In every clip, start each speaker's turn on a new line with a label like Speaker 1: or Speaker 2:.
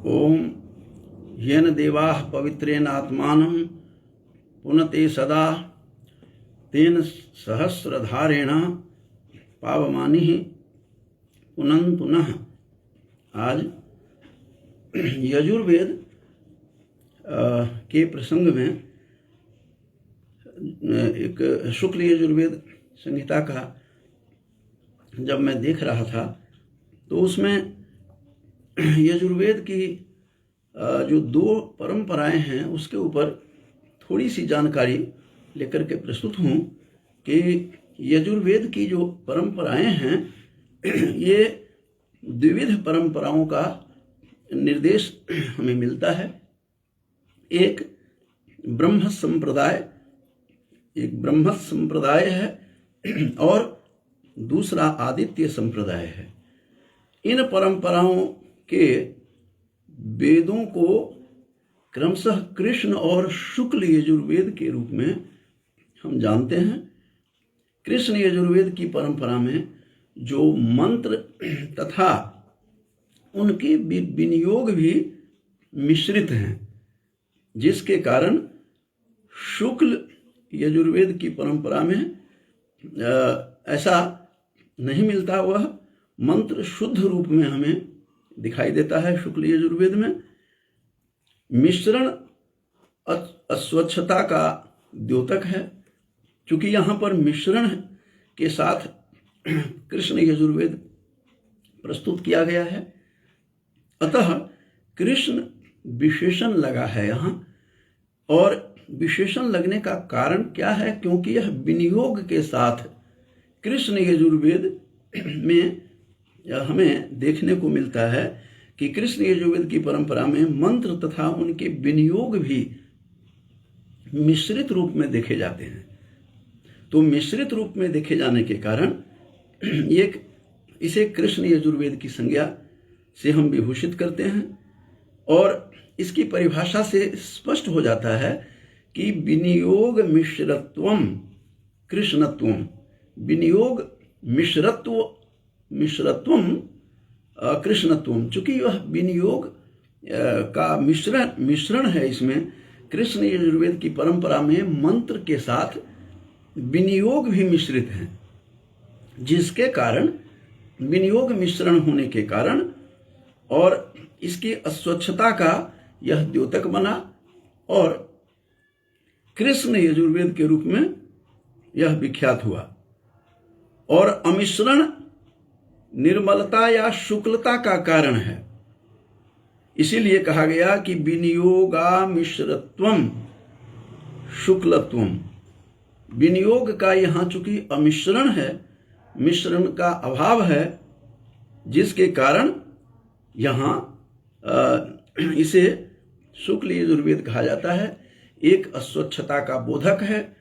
Speaker 1: ओम येन देवाः पवित्रेण आत्मानं पुनते सदा तेन सहस्रधारेण पावमानि पुनः पुनः। आज यजुर्वेद के प्रसंग में एक शुक्ल यजुर्वेद संहिता का जब मैं देख रहा था तो उसमें यजुर्वेद की जो दो परंपराएं हैं उसके ऊपर थोड़ी सी जानकारी लेकर के प्रस्तुत हूँ कि यजुर्वेद की जो परंपराएं हैं ये द्विविध परंपराओं का निर्देश हमें मिलता है। एक ब्रह्म संप्रदाय है और दूसरा आदित्य संप्रदाय है। इन परंपराओं के वेदों को क्रमशः कृष्ण और शुक्ल यजुर्वेद के रूप में हम जानते हैं। कृष्ण यजुर्वेद की परंपरा में जो मंत्र तथा उनके विनियोग भी मिश्रित हैं, जिसके कारण शुक्ल यजुर्वेद की परंपरा में ऐसा नहीं मिलता। वह मंत्र शुद्ध रूप में हमें दिखाई देता है। शुक्ल यजुर्वेद में मिश्रण अस्वच्छता का द्योतक है। चूंकि यहाँ पर मिश्रण के साथ कृष्ण यजुर्वेद प्रस्तुत किया गया है, अतः कृष्ण विशेषण लगा है यहाँ। और विशेषण लगने का कारण क्या है? क्योंकि यह विनियोग के साथ कृष्ण यजुर्वेद में हमें देखने को मिलता है कि कृष्ण यजुर्वेद की परंपरा में मंत्र तथा उनके विनियोग भी मिश्रित रूप में देखे जाते हैं। तो मिश्रित रूप में देखे जाने के कारण इसे कृष्ण यजुर्वेद की संज्ञा से हम विभूषित करते हैं। और इसकी परिभाषा से स्पष्ट हो जाता है कि विनियोग मिश्रत्वम कृष्णत्वम, विनियोग मिश्रत्वम कृष्णत्वम। चूंकि यह विनियोग का मिश्रण है, इसमें कृष्ण यजुर्वेद की परंपरा में मंत्र के साथ विनियोग भी मिश्रित हैं, जिसके कारण विनियोग मिश्रण होने के कारण और इसकी अस्वच्छता का यह द्योतक बना और कृष्ण यजुर्वेद के रूप में यह विख्यात हुआ। और अमिश्रण निर्मलता या शुक्लता का कारण है। इसीलिए कहा गया कि विनियोगा मिश्रत्वम शुक्लत्वम। विनियोग का यहाँ चूंकि अमिश्रण है, मिश्रण का अभाव है, जिसके कारण यहाँ इसे शुक्ल यजुर्वेद कहा जाता है। एक अस्वच्छता का बोधक है,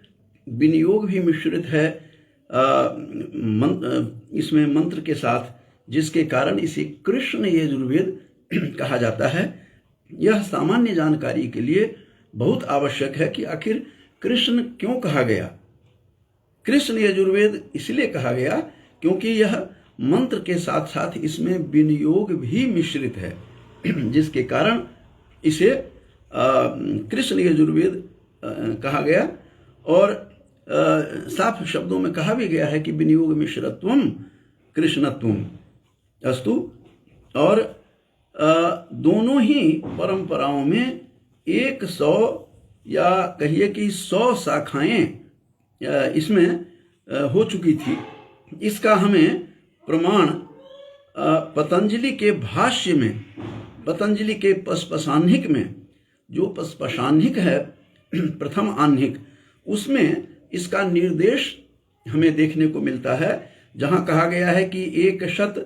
Speaker 1: विनियोग भी मिश्रित है इसमें मंत्र के साथ, जिसके कारण इसे कृष्ण यजुर्वेद कहा जाता है। यह सामान्य जानकारी के लिए बहुत आवश्यक है कि आखिर कृष्ण क्यों कहा गया। कृष्ण यजुर्वेद इसलिए कहा गया क्योंकि यह मंत्र के साथ साथ इसमें विनियोग भी मिश्रित है, जिसके कारण इसे कृष्ण यजुर्वेद कहा गया। और साफ शब्दों में कहा भी गया है कि विनियोग मिश्रत्वम कृष्णत्वम अस्तु। और दोनों ही परंपराओं में 100 या कहिए कि 100 शाखाएं इसमें हो चुकी थी। इसका हमें प्रमाण पतंजलि के भाष्य में, पतंजलि के पस्पशाह्निक में, जो पस्पशाह्निक है प्रथम आह्निक, उसमें इसका निर्देश हमें देखने को मिलता है, जहां कहा गया है कि 100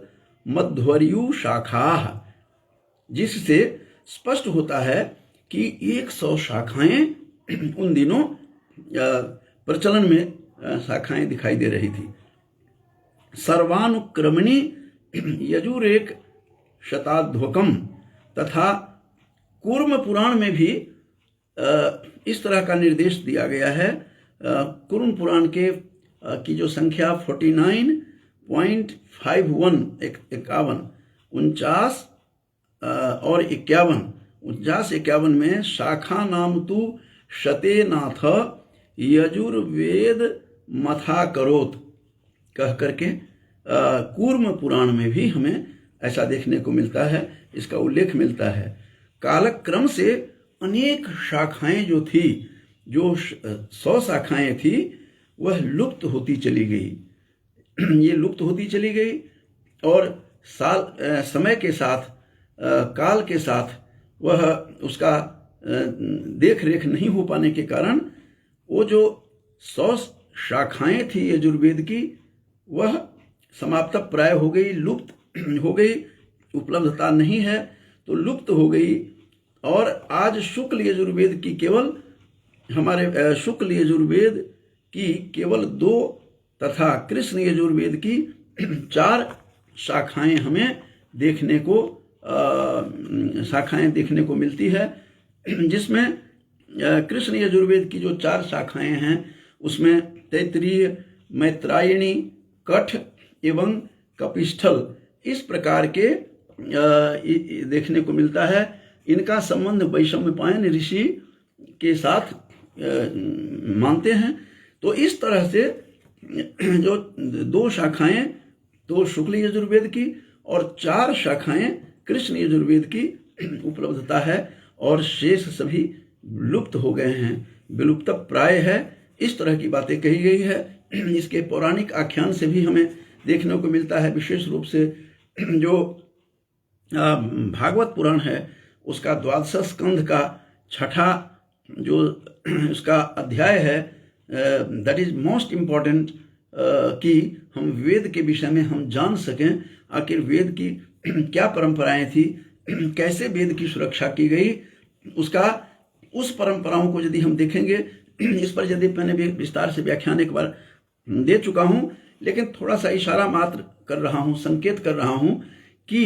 Speaker 1: मध्वर्यु शाखाः, जिससे स्पष्ट होता है कि 100 शाखाएं उन दिनों प्रचलन में शाखाएं दिखाई दे रही थी। सर्वानुक्रमणि यजुरेक शताध्वकम। तथा कूर्म पुराण में भी इस तरह का निर्देश दिया गया है। कूर्म पुराण की जो संख्या 49.51 49 और 51, 49-51 में शाखा नाम तु शते नाथ यजुर्वेद मथा करोत कह करके कूर्म पुराण में भी हमें ऐसा देखने को मिलता है, इसका उल्लेख मिलता है। कालक्रम से अनेक शाखाएं जो थी, जो 100 शाखाएं थी, वह लुप्त होती चली गई। ये लुप्त होती चली गई और समय के साथ, काल के साथ वह उसका देख रेख नहीं हो पाने के कारण वो जो 100 शाखाएं थी यजुर्वेद की, वह समाप्त प्राय हो गई, लुप्त हो गई, उपलब्धता नहीं है तो लुप्त हो गई। और आज शुक्ल यजुर्वेद की केवल हमारे शुक्ल यजुर्वेद की केवल 2 तथा कृष्ण यजुर्वेद की 4 शाखाएं हमें देखने को मिलती है, जिसमें कृष्ण यजुर्वेद की जो 4 शाखाएं हैं उसमें तैत्तिरीय, मैत्रायणी, कठ एवं कपिस्थल इस प्रकार के देखने को मिलता है। इनका संबंध वैशम्पायन ऋषि के साथ मानते हैं। तो इस तरह से जो 2 शाखाएं, 2 शुक्ल यजुर्वेद की और 4 शाखाएं कृष्ण यजुर्वेद की उपलब्धता है और शेष सभी लुप्त हो गए हैं, विलुप्त प्राय है। इस तरह की बातें कही गई है। इसके पौराणिक आख्यान से भी हमें देखने को मिलता है। विशेष रूप से जो भागवत पुराण है उसका 12 स्कंध का 6ठा जो उसका अध्याय है, दैट इज मोस्ट इम्पॉर्टेंट, कि हम वेद के विषय में हम जान सकें आखिर वेद की क्या परंपराएं थी, कैसे वेद की सुरक्षा की गई, उस परंपराओं को यदि हम देखेंगे, इस पर यदि मैंने भी विस्तार से व्याख्यान एक बार दे चुका हूं, लेकिन थोड़ा सा इशारा मात्र कर रहा हूं, संकेत कर रहा हूं कि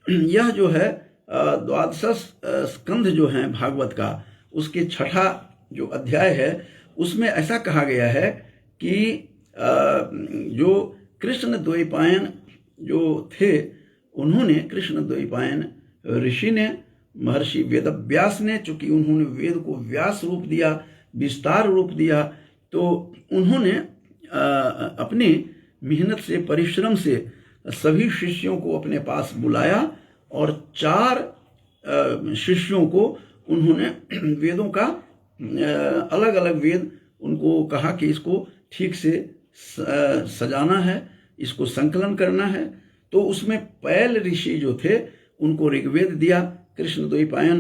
Speaker 1: यह जो है 12 स्कंध जो है भागवत का, उसके 6ठा जो अध्याय है उसमें ऐसा कहा गया है कि जो कृष्ण द्वैपायन जो थे, उन्होंने कृष्ण द्वैपायन ऋषि ने, महर्षि वेदव्यास ने, चूंकि उन्होंने वेद को व्यास रूप दिया, विस्तार रूप दिया, तो उन्होंने अपनी मेहनत से, परिश्रम से सभी शिष्यों को अपने पास बुलाया और 4 शिष्यों को उन्होंने वेदों का अलग अलग वेद उनको कहा कि इसको ठीक से सजाना है, इसको संकलन करना है। तो उसमें पैल ऋषि जो थे उनको ऋग्वेद दिया कृष्ण द्वैपायन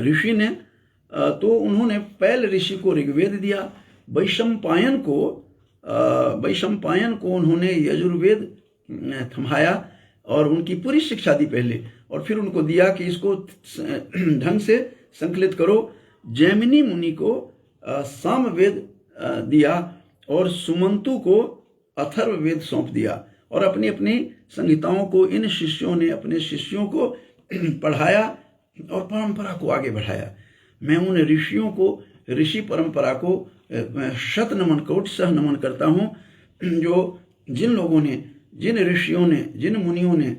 Speaker 1: ऋषि ने, तो उन्होंने पैल ऋषि को ऋग्वेद दिया। वैशम्पायन को उन्होंने यजुर्वेद थमाया और उनकी पूरी शिक्षा दी पहले, और फिर उनको दिया कि इसको ढंग से संकलित करो। जैमिनी मुनि को सामवेद दिया और सुमंतु को अथर्ववेद सौंप दिया, और अपनी अपनी संहिताओं को इन शिष्यों ने अपने शिष्यों को पढ़ाया और परंपरा को आगे बढ़ाया। मैं उन ऋषियों को, ऋषि परंपरा को शत नमन, कोटि सह नमन करता हूँ, जो जिन लोगों ने, जिन ऋषियों ने, जिन मुनियों ने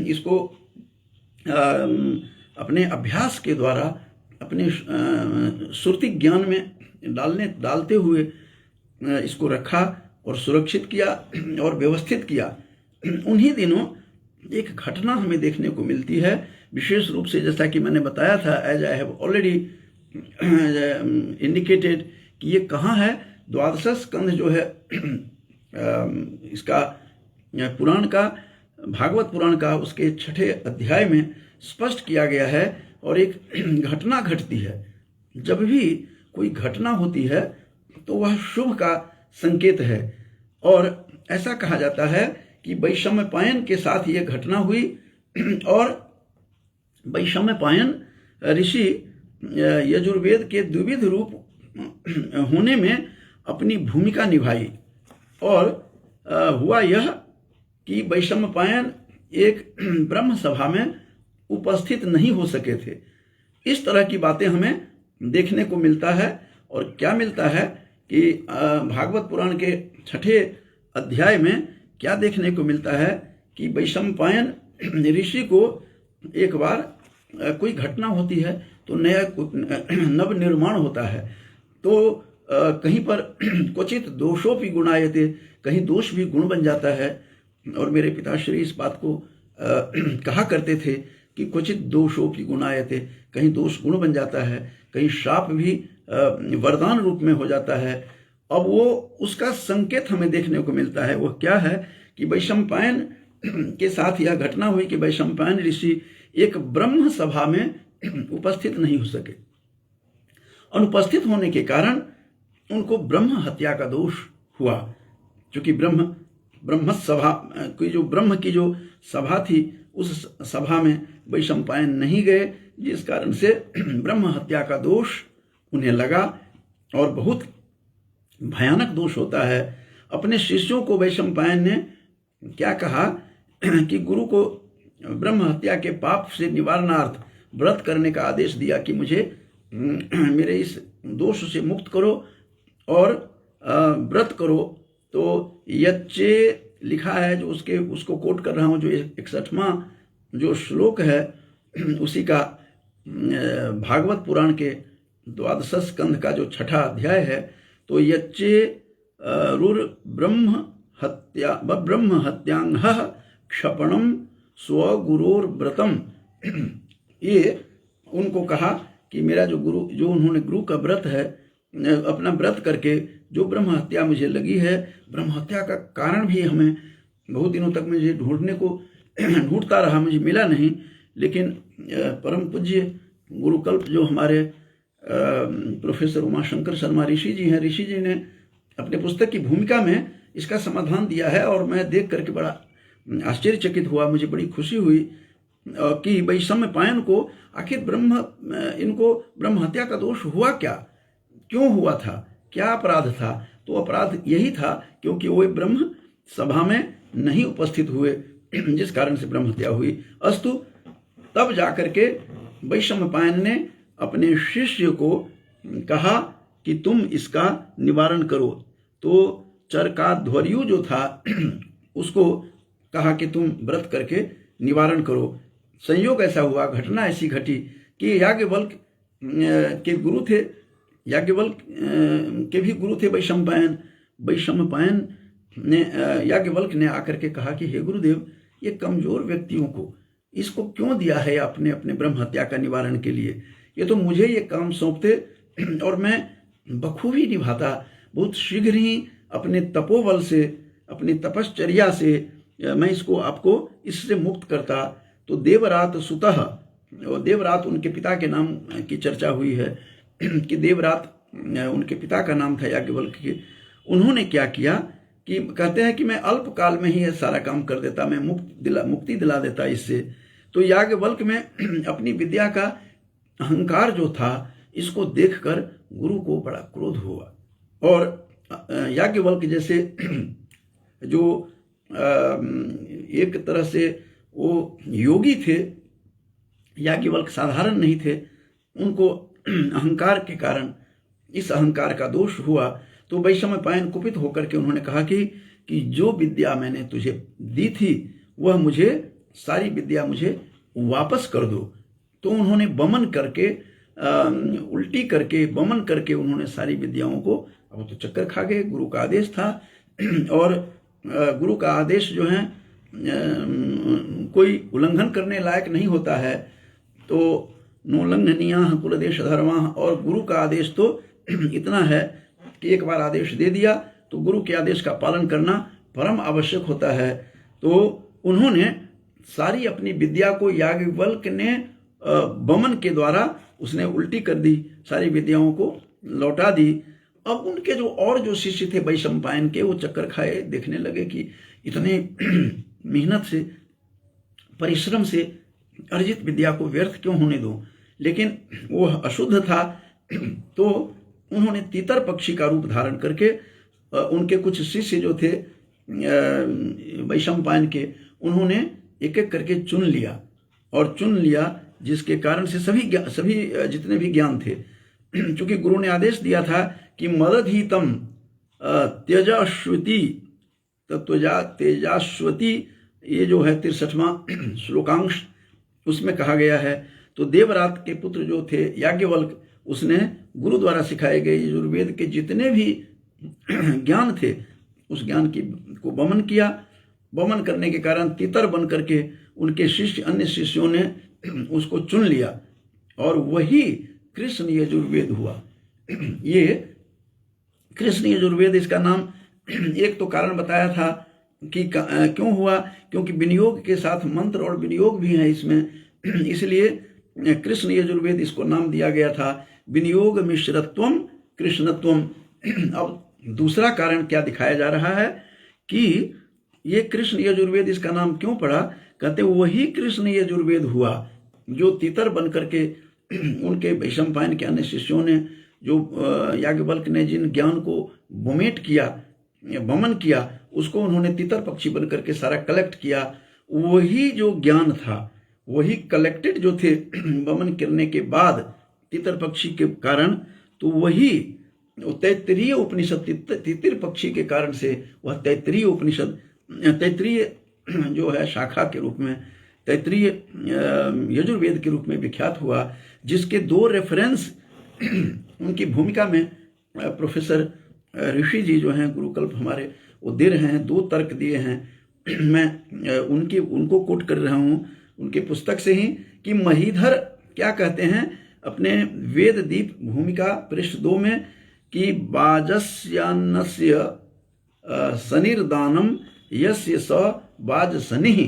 Speaker 1: इसको अपने अभ्यास के द्वारा, अपने श्रुति ज्ञान में डालते हुए इसको रखा और सुरक्षित किया और व्यवस्थित किया। उन्हीं दिनों एक घटना हमें देखने को मिलती है, विशेष रूप से जैसा कि मैंने बताया था, as I have already indicated, कि ये कहाँ है। 12 स्कंध जो है इसका पुराण का, भागवत पुराण का, उसके 6ठे अध्याय में स्पष्ट किया गया है। और एक घटना घटती है, जब भी कोई घटना होती है तो वह शुभ का संकेत है, और ऐसा कहा जाता है कि वैशम्पायन के साथ ये घटना हुई और वैशम्पायन ऋषि यजुर्वेद के द्विविध रूप होने में अपनी भूमिका निभाई। और हुआ यह कि वैशम्पायन एक ब्रह्म सभा में उपस्थित नहीं हो सके थे। इस तरह की बातें हमें देखने को मिलता है। और क्या मिलता है कि भागवत पुराण के 6ठे अध्याय में क्या देखने को मिलता है कि वैशम्पायन ऋषि को एक बार कोई घटना होती है तो नया नव निर्माण होता है, तो कहीं पर क्वचित दोषोपि गुणायते, कहीं दोष भी गुण बन जाता है। और मेरे पिताश्री इस बात को कहा करते थे कि क्वचित दोषोपि गुणायते, कहीं दोष गुण बन जाता है, कहीं शाप भी वरदान रूप में हो जाता है। अब वो उसका संकेत हमें देखने को मिलता है। वो क्या है कि वैशंपायन के साथ यह घटना हुई कि वैशंपायन ऋषि एक ब्रह्म सभा में उपस्थित नहीं हो सके। अनुपस्थित होने के कारण उनको ब्रह्म हत्या का दोष हुआ, क्योंकि ब्रह्म सभा की जो सभा थी उस सभा में वैशंपायन नहीं गए, जिस कारण से ब्रह्म हत्या का दोष उन्हें लगा। और बहुत भयानक दोष होता है। अपने शिष्यों को वैशंपायन ने क्या कहा कि गुरु को ब्रह्म हत्या के पाप से निवारणार्थ व्रत करने का आदेश दिया कि मुझे मेरे इस दोष से मुक्त करो और व्रत करो। तो यच्चे लिखा है, जो उसको कोट कर रहा हूँ, जो 61वां जो श्लोक है उसी का भागवत पुराण के 12 स्कंध का जो 6ठा अध्याय है। तो यच्चे रुर ब्रह्म हत्यांग क्षपणम स्वगुरोर व्रतम, ये उनको कहा कि मेरा जो उन्होंने गुरु का व्रत है, अपना व्रत करके जो ब्रह्म हत्या मुझे लगी है, ब्रह्म हत्या का कारण भी हमें बहुत दिनों तक मुझे ढूंढता रहा, मुझे मिला नहीं। लेकिन परम पूज्य गुरुकल्प जो हमारे प्रोफेसर उमाशंकर शर्मा ऋषि जी हैं, ऋषि जी ने अपने पुस्तक की भूमिका में इसका समाधान दिया है। और मैं देख करके बड़ा आश्चर्यचकित हुआ, मुझे बड़ी खुशी हुई कि वैशंपायन को आखिर इनको ब्रह्म हत्या का दोष हुआ क्या, क्यों हुआ था, क्या अपराध था। तो अपराध यही था क्योंकि वो ब्रह्म सभा में नहीं उपस्थित हुए, जिस कारण से ब्रह्म हत्या हुई। अस्तु, तब जाकर के वैशंपायन ने अपने शिष्य को कहा कि तुम इसका निवारण करो। तो चरकाध्वर्यु जो था उसको कहा कि तुम व्रत करके निवारण करो। संयोग ऐसा हुआ, घटना ऐसी घटी कि याज्ञवल्क्य के गुरु थे, याज्ञवल्क्य के भी गुरु थे वैशंपायन ने याज्ञवल्क्य ने आकर के कहा कि हे गुरुदेव, ये कमजोर व्यक्तियों को इसको क्यों दिया है अपने अपने ब्रह्म हत्या का निवारण के लिए? ये तो मुझे ये काम सौंपते और मैं बखूबी निभाता, बहुत शीघ्र ही अपने तपोबल से, अपनी तपश्चर्या से मैं आपको इससे मुक्त करता। तो देवरात सुतः, और देवरात उनके पिता के नाम की चर्चा हुई है कि देवरात उनके पिता का नाम था याज्ञवल्क्य के। उन्होंने क्या किया कि कहते हैं कि मैं अल्प काल में ही यह सारा काम कर देता, मैं मुक्ति दिला देता इससे। तो याज्ञवल्क्य में अपनी विद्या का अहंकार जो था, इसको देखकर गुरु को बड़ा क्रोध हुआ। और याज्ञवल्क्य जैसे जो एक तरह से वो योगी थे, याज्ञवल्क्य साधारण नहीं थे, उनको अहंकार के कारण इस अहंकार का दोष हुआ। तो वैशंपायन कुपित होकर के उन्होंने कहा कि जो विद्या मैंने तुझे दी थी वह मुझे, सारी विद्या मुझे वापस कर दो। तो उन्होंने बमन करके, उल्टी करके, बमन करके उन्होंने सारी विद्याओं को, अब तो चक्कर खा गए, गुरु का आदेश था। और गुरु का आदेश जो है कोई उल्लंघन करने लायक नहीं होता है। तो नोल्लंघनीयाः कुलदेश धर्माः, और गुरु का आदेश तो इतना है कि एक बार आदेश दे दिया तो गुरु के आदेश का पालन करना परम आवश्यक होता है। तो उन्होंने सारी अपनी विद्या को याज्ञवल्क्य ने बमन के द्वारा उसने उल्टी कर दी, सारी विद्याओं को लौटा दी। अब उनके जो शिष्य थे वैशंपायन के, वो चक्कर खाए, देखने लगे कि इतने मेहनत से, परिश्रम से अर्जित विद्या को व्यर्थ क्यों होने दो। लेकिन वो अशुद्ध था, तो उन्होंने तीतर पक्षी का रूप धारण करके उनके कुछ शिष्य जो थे वैशंपायन के, उन्होंने एक एक करके चुन लिया, जिसके कारण से सभी जितने भी ज्ञान थे, क्योंकि गुरु ने आदेश दिया था कि मदधीतम त्यजाश्वती, तेजाश्वती, ये जो है 63वां श्लोकांश, उसमें कहा गया है। तो देवरात के पुत्र जो थे याज्ञवल्क, उसने गुरु द्वारा सिखाए गए यजुर्वेद के जितने भी ज्ञान थे उस ज्ञान को वमन किया। वमन करने के कारण तितर बन करके उनके शिष्य, अन्य शिष्यों ने उसको चुन लिया और वही कृष्ण यजुर्वेद हुआ। ये कृष्ण यजुर्वेद, इसका नाम एक तो कारण बताया था कि क्यों हुआ, क्योंकि विनियोग के साथ मंत्र और विनियोग भी है इसमें, इसलिए कृष्ण यजुर्वेद इसको नाम दिया गया था। विनियोग मिश्रत्वम कृष्णत्वम। अब दूसरा कारण क्या दिखाया जा रहा है कि ये कृष्ण यजुर्वेद इसका नाम क्यों पड़ा, कहते वही कृष्ण यजुर्वेद हुआ जो तितर बन करके उनके वैशंपायन के अन्य शिष्यों ने, जो याज्ञवल्क ने जिन ज्ञान को वोमेट किया, वमन किया, उसको उन्होंने तितर पक्षी बन करके सारा कलेक्ट किया। वही जो ज्ञान था, वही कलेक्टेड जो थे वमन करने के बाद तितर पक्षी के कारण, तो वही तैत्तिरीय उपनिषद, तितिर पक्षी के कारण से वह तैत्तिरीय उपनिषद, तैत्तिरीय जो है शाखा के रूप में, तैत्तिरीय यजुर्वेद के रूप में विख्यात हुआ, जिसके 2 रेफरेंस उनकी भूमिका में प्रोफेसर ऋषि जी जो हैं गुरुकल्प हमारे, वो दे रहे हैं, 2 तर्क दिए हैं। मैं उनको कोट कर रहा हूँ उनके पुस्तक से ही, कि महीधर क्या कहते हैं अपने वेद दीप भूमिका पृष्ठ 2 में, कि बाजस्यान्नस्य सनिर्दानम यस्य स वाजसनिः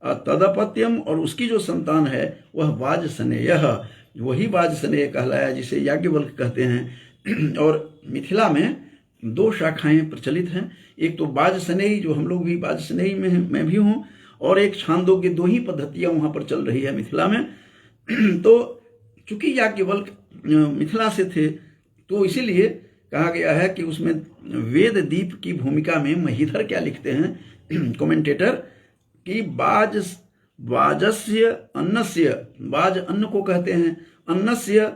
Speaker 1: तदपत्यम, और उसकी जो संतान है वह वाजसनेयः, वही वाजसनेय कहलाया जिसे याज्ञवल्क कहते हैं। और मिथिला में 2 शाखाएं प्रचलित हैं, एक तो वाजसनेयी, जो हम लोग भी वाजसनेयी में मैं भी हूँ, और एक छांदोग्य, 2 ही पद्धतियां वहां पर चल रही है मिथिला में। तो चूंकि याज्ञवल्क मिथिला से थे, तो इसीलिए कहा गया है कि उसमें वेद दीप की भूमिका में महीधर क्या लिखते हैं कमेंटेटर, कि वाजस्य अन्नस्य, वाज अन्न को कहते हैं, अन्नस्य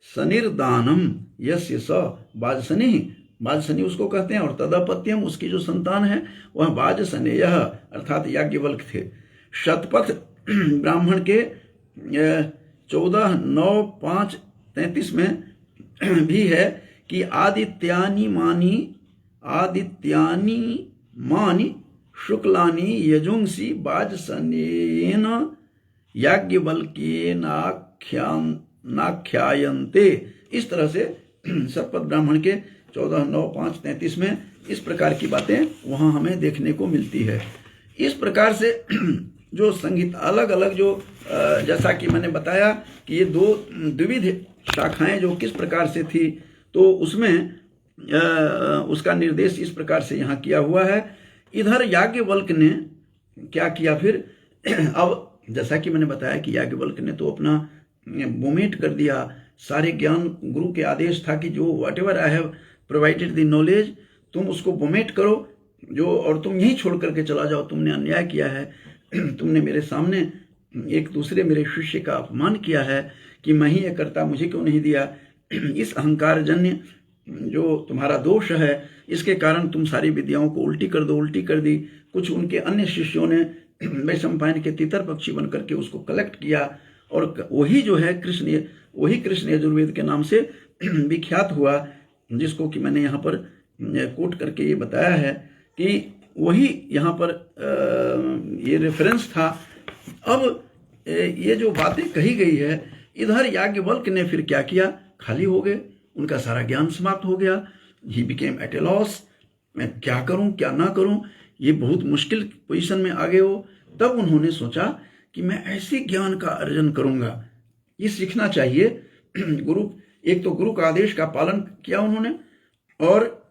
Speaker 1: सनिर्दानम यस्य स वाजसनिः, वाजसनी उसको कहते हैं, और तदपत्यम, उसकी जो संतान है वह वाजसनेयः अर्थात याज्ञवल्क थे। शतपथ ब्राह्मण के 14:9-5-33 में भी है कि आदित्यानि मानि शुक्लानि यजुंसी वाजसनेयेन याज्ञवल्क्येनाख्यायन्ते। इस तरह से शतपथ ब्राह्मण के 14:9-5-33 में इस प्रकार की बातें वहां हमें देखने को मिलती है। इस प्रकार से जो संगीत अलग अलग, जो जैसा कि मैंने बताया कि ये 2 द्विविध शाखाएं जो किस प्रकार से थी, तो उसमें उसका निर्देश इस प्रकार से यहाँ किया हुआ है। इधर याज्ञवल्क ने क्या किया फिर, अब जैसा कि मैंने बताया कि याज्ञवल्क ने तो अपना वोमेट कर दिया सारे ज्ञान। गुरु के आदेश था कि जो whatever I have provided the knowledge, तुम उसको वोमेट करो, जो, और तुम यहीं छोड़ करके चला जाओ, तुमने अन्याय किया है, तुमने मेरे सामने एक दूसरे मेरे शिष्य का अपमान किया है कि मैं ही ये करता, मुझे क्यों नहीं दिया। इस अहंकार जन्य जो तुम्हारा दोष है, इसके कारण तुम सारी विद्याओं को उल्टी कर दी। कुछ उनके अन्य शिष्यों ने वैशंपायन के तितर पक्षी बन करके उसको कलेक्ट किया, और वही जो है वही कृष्ण यजुर्वेद के नाम से विख्यात हुआ, जिसको कि मैंने यहाँ पर कोट करके ये बताया है कि वही यहाँ पर ये रेफरेंस था। अब ये जो बातें कही गई है, इधर याज्ञवल्क ने फिर क्या किया, खाली हो गए, उनका सारा ज्ञान समाप्त हो गया। He became at a loss, मैं क्या करूं क्या ना करूं, ये बहुत मुश्किल पोजीशन में आ गए हो। तब उन्होंने सोचा कि मैं ऐसे ज्ञान का अर्जन करूंगा, ये सीखना चाहिए। एक तो गुरु का आदेश का पालन किया उन्होंने, और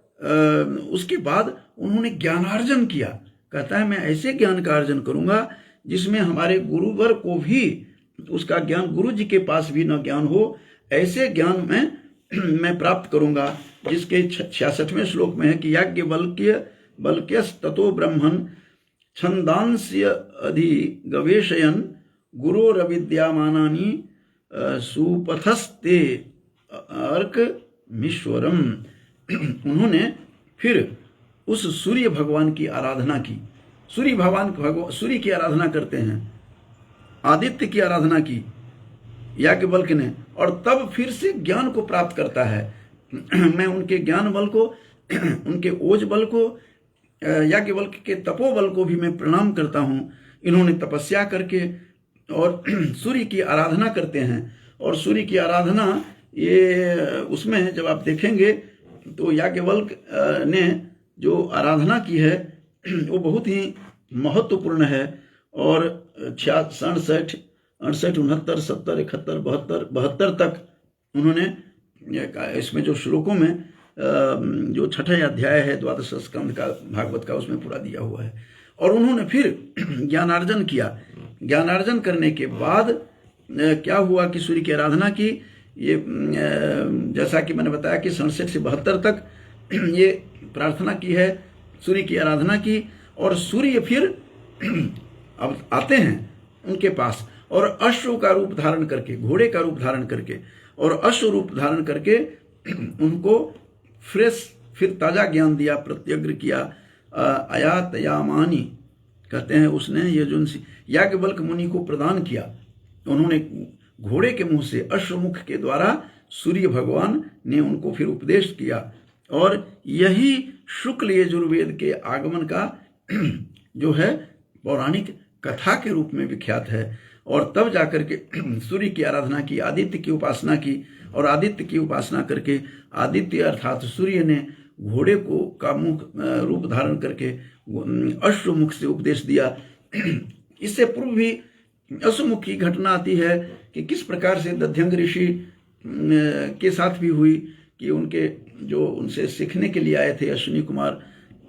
Speaker 1: उसके बाद उन्होंने ज्ञानार्जन किया। कहता है मैं ऐसे ज्ञान का अर्जन करूंगा जिसमें हमारे गुरुवर को भी उसका ज्ञान, गुरु जी के पास भी न ज्ञान हो, ऐसे ज्ञान मैं प्राप्त करूंगा। जिसके 66वें श्लोक में है कि याज्ञवल्क्यस्ततो ब्रह्मन् छंदांस्य अधिगवेशयन् गुरोरविद्यामानानि सुपथस्ते अर्कमीश्वरम। उन्होंने फिर उस सूर्य भगवान की आराधना की। सूर्य की आराधना करते हैं, आदित्य की आराधना की याज्ञवल्क्य ने, और तब फिर से ज्ञान को प्राप्त करता है। मैं उनके ज्ञान बल को, उनके ओज बल को, याज्ञवल्क्य के तपोबल को भी मैं प्रणाम करता हूँ। इन्होंने तपस्या करके और सूर्य की आराधना करते हैं, और सूर्य की आराधना ये उसमें जब आप देखेंगे तो याज्ञवल्क्य ने जो आराधना की है वो बहुत ही महत्वपूर्ण है। और 67, 68, 69, 70, 71, 72 तक उन्होंने इसमें जो श्लोकों में जो छठा अध्याय है द्वादश स्कंद का भागवत का, उसमें पूरा दिया हुआ है। और उन्होंने फिर ज्ञानार्जन किया। ज्ञानार्जन करने के बाद क्या हुआ कि सूर्य की आराधना की। ये जैसा कि मैंने बताया कि 67 से 72 तक ये प्रार्थना की है, सूर्य की आराधना की। और सूर्य फिर अब आते हैं उनके पास, और अश्व का रूप धारण करके, घोड़े का रूप धारण करके और अश्व रूप धारण करके उनको फ्रेश फिर ताजा ज्ञान दिया, प्रत्यग्र किया। अयातयामानी कहते हैं उसने ये जो याज्ञवल्क्य मुनि को प्रदान किया। उन्होंने घोड़े के मुंह से अश्वमुख के द्वारा सूर्य भगवान ने उनको फिर उपदेश किया। और यही शुक्ल यजुर्वेद के आगमन का जो है पौराणिक कथा के रूप में विख्यात है। और तब जाकर के सूर्य की आराधना की, आदित्य की उपासना की, और आदित्य की उपासना करके आदित्य अर्थात सूर्य ने घोड़े को का मुख रूप धारण करके अश्वमुख से उपदेश दिया। इससे पूर्व भी अश्वमुख की घटना आती है कि किस प्रकार से दध्यंग ऋषि के साथ भी हुई कि उनके जो उनसे सीखने के लिए आए थे अश्विनी कुमार,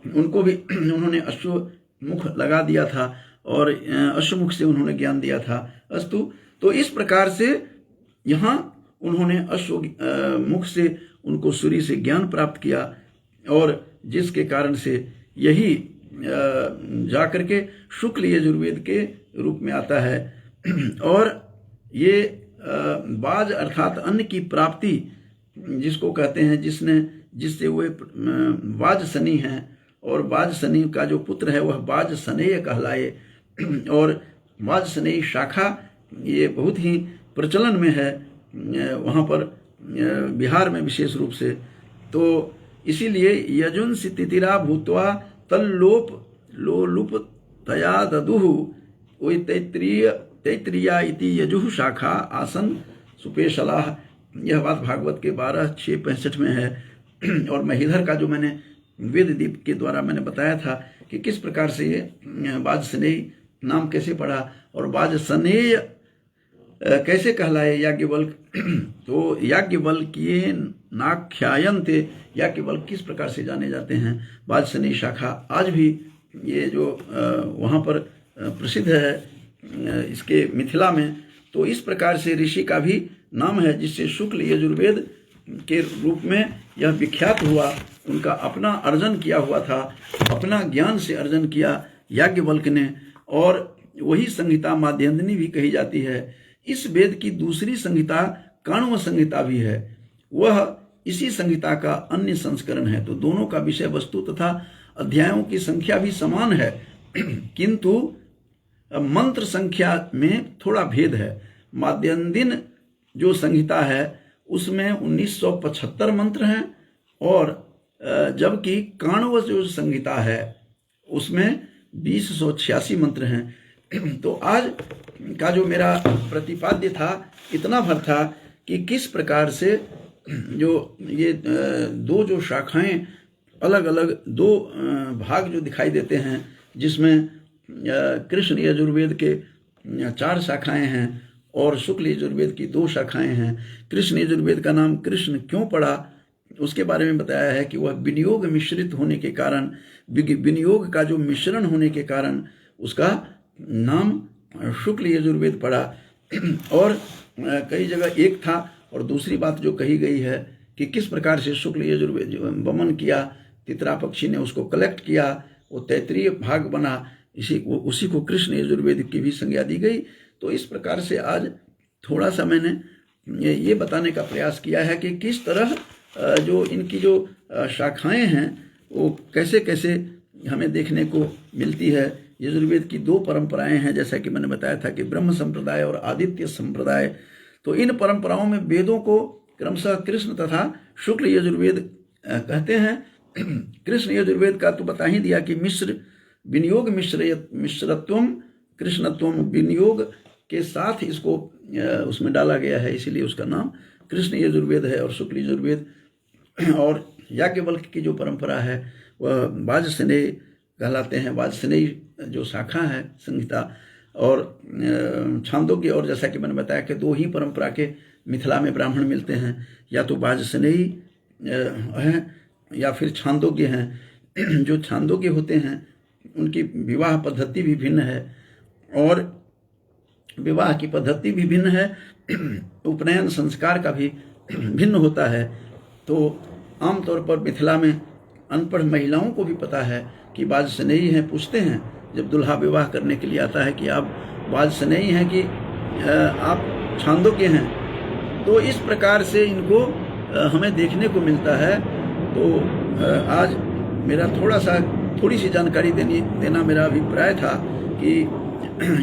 Speaker 1: उनको भी उन्होंने अश्वमुख लगा दिया था और अश्वमुख से उन्होंने ज्ञान दिया था। अस्तु, तो इस प्रकार से यहाँ उन्होंने अश्वमुख से उनको सूर्य से ज्ञान प्राप्त किया, और जिसके कारण से यही जाकर के शुक्ल यजुर्वेद के रूप में आता है। और ये बाज अर्थात अन्न की प्राप्ति जिसको कहते हैं, जिससे वे बाज सनी हैं, और बाज सनी का जो पुत्र है वह बाज सनेय कहलाए। और बाज सनेय शाखा ये बहुत ही प्रचलन में है वहाँ पर बिहार में विशेष रूप से। तो इसीलिए यजुंसि तितिरा भूत्वा तल्लोप लोलुप तया ददुहु वही तैत्रिया इति यजुः शाखा आसन सुपेशलाह। यह बात भागवत के 12:6-65 में है। और महिधर का जो मैंने वेददीप के द्वारा मैंने बताया था कि किस प्रकार से ये बाज सनेय नाम कैसे पड़ा और बाज सनेय कैसे कहलाए याज्ञवल्क्य। तो याज्ञवल्क्य नाख्यायन्ते, याज्ञवल्क्य किस प्रकार से जाने जाते हैं। बाज सनेय शाखा आज भी ये जो वहाँ पर प्रसिद्ध है इसके मिथिला में। तो इस प्रकार से ऋषि का भी नाम है जिससे शुक्ल यजुर्वेद के रूप में यह विख्यात हुआ। उनका अपना अर्जन किया हुआ था, अपना ज्ञान से अर्जन किया याज्ञवल्क्य ने। और वही संहिता माध्यन्दिनी भी कही जाती है। इस वेद की दूसरी संहिता काण्व संहिता भी है, वह इसी संहिता का अन्य संस्करण है। तो दोनों का विषय वस्तु तथा अध्यायों की संख्या भी समान है, किंतु मंत्र संख्या में थोड़ा भेद है। माध्यन्दिन जो संहिता है उसमें 1975 मंत्र हैं, और जबकि काण्व जो संहिता है उसमें 2086 मंत्र हैं। तो आज का जो मेरा प्रतिपाद्य था इतना भर था कि किस प्रकार से जो ये दो जो शाखाएं अलग अलग दो भाग जो दिखाई देते हैं, जिसमें कृष्ण यजुर्वेद के 4 शाखाएं हैं और शुक्ल यजुर्वेद की 2 शाखाएं हैं। कृष्ण यजुर्वेद का नाम कृष्ण क्यों पड़ा उसके बारे में बताया है कि वह विनियोग मिश्रित होने के कारण, विनियोग का जो मिश्रण होने के कारण उसका नाम शुक्ल यजुर्वेद पड़ा। और कई जगह एक था, और दूसरी बात जो कही गई है कि किस प्रकार से शुक्ल यजुर्वेद वमन किया, तितरा पक्षी ने उसको कलेक्ट किया, वो तैतरीय भाग बना, उसी को कृष्ण यजुर्वेद की भी संज्ञा दी गई। तो इस प्रकार से आज थोड़ा सा मैंने ये बताने का प्रयास किया है कि किस तरह जो इनकी जो शाखाएं हैं वो कैसे कैसे हमें देखने को मिलती है। यजुर्वेद की दो परंपराएं हैं, जैसा कि मैंने बताया था कि ब्रह्म संप्रदाय और आदित्य संप्रदाय। तो इन परंपराओं में वेदों को क्रमशः कृष्ण तथा शुक्ल यजुर्वेद कहते हैं। कृष्ण यजुर्वेद का तो बता ही दिया कि मिश्र विनियोग मिश्रत्वम कृष्णत्वम, विनियोग के साथ इसको उसमें डाला गया है, इसीलिए उसका नाम कृष्ण यजुर्वेद है। और शुक्ल यजुर्वेद और याज्ञवल्क्य की जो परंपरा है वह वाजसेनेयी कहलाते हैं। वाजसेनेयी जो शाखा है संहिता और छांदोग्य, और जैसा कि मैंने बताया कि दो ही परंपरा के मिथिला में ब्राह्मण मिलते हैं, या तो वाजसेनेयी हैं या फिर छांदोग्य हैं। जो छांदोग्य होते हैं उनकी विवाह पद्धति भी भिन्न है और विवाह की पद्धति भी भिन्न है, उपनयन संस्कार का भी भिन्न होता है। तो आमतौर पर मिथिला में अनपढ़ महिलाओं को भी पता है कि वाजसेनेयी हैं, पूछते हैं जब दुल्हा विवाह करने के लिए आता है कि आप वाजसेनेयी हैं कि आप छांदोग्य हैं। तो इस प्रकार से इनको हमें देखने को मिलता है। तो आज मेरा थोड़ी सी जानकारी देना मेरा अभिप्राय था कि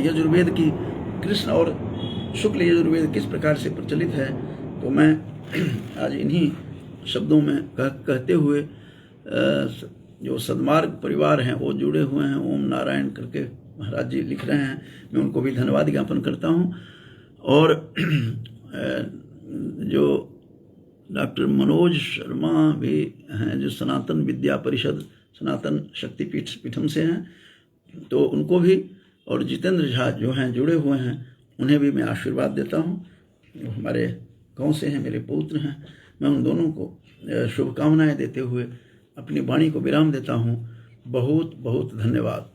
Speaker 1: यजुर्वेद की कृष्ण और शुक्ल यजुर्वेद किस प्रकार से प्रचलित है। तो मैं आज इन्हीं शब्दों में कहते हुए जो सद्मार्ग परिवार हैं वो जुड़े हुए हैं, ओम नारायण करके महाराज जी लिख रहे हैं, मैं उनको भी धन्यवाद ज्ञापन करता हूँ। और जो डॉक्टर मनोज शर्मा भी हैं जो सनातन विद्या परिषद सनातन शक्तिपीठम से हैं, तो उनको भी, और जितेंद्र झा जो हैं जुड़े हुए हैं उन्हें भी मैं आशीर्वाद देता हूँ। वो हमारे गांव से हैं, मेरे पौत्र हैं। मैं उन दोनों को शुभकामनाएं देते हुए अपनी वाणी को विराम देता हूँ। बहुत बहुत धन्यवाद।